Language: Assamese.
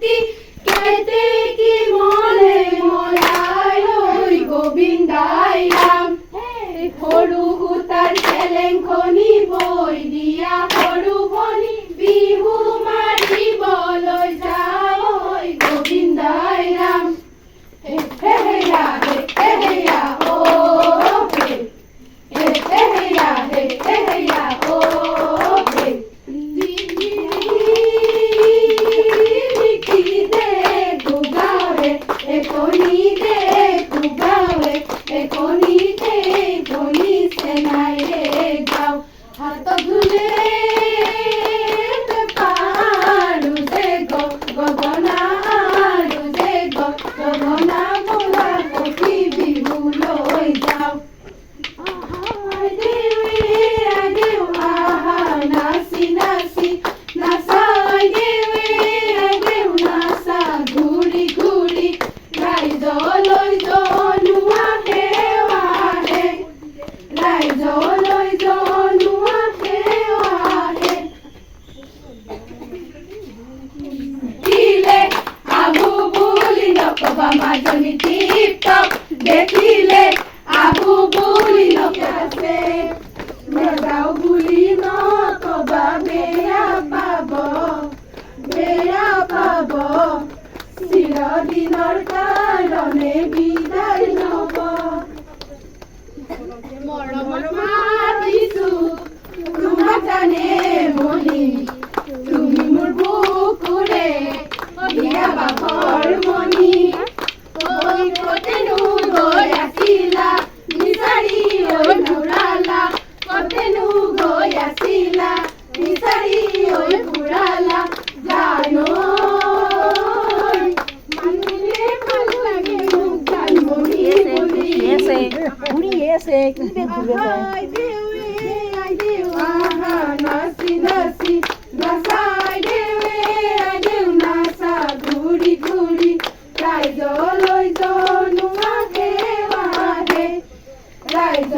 কেতে কি মনে মলাই ওই গোবিন্দাই ৰাম সৰু সূতাৰ চেলেংখনি বৈ দিয়া সৰু ভনী বিহু মাৰিবলৈ যাওঁ ঐ গোবিন্দাই ৰাম হে হেয়া অ হে হেয়া অ হে হাত ধুলে পাৰো যে গগনা আৰু যে গগনা বোলা সখী বিহু লৈ যাওঁ দেউ আহা নাচি নাচি নাচাই দেউ নাচা ঘূৰি ঘূৰি ৰাইজলৈ জনোৱা সেৱাহে ৰাইজলৈ জনোৱা সেৱাহে দেখিলে আহো বুলি নকবা মাজনী টিপ টপ দেখিলে আহো বুলি নকছে নেযাওঁ বুলি নকবা বেয়া পাব চিৰদিনৰ কাৰণে বিদায় ল'ব মৰমৰ মাতিছো তোমাক জানে মনি তুমি মোৰ বুকুৰে বিয়া বাঘৰ মণি কতেনো গৈ আছিলা বিচাৰি ঐ ঘূৰালা কতেনো গৈ আছিলা বিচাৰি ঐ ঘূৰালা জানো মানুহে ভাল লাগে মোক জানমণি বুলি আই দেউ আহা নাচি নাচি নাচাই দেউ নাচা ঘূৰি ঘূৰি ৰাইজলৈ জনোৱা সেৱাহে ৰাইজ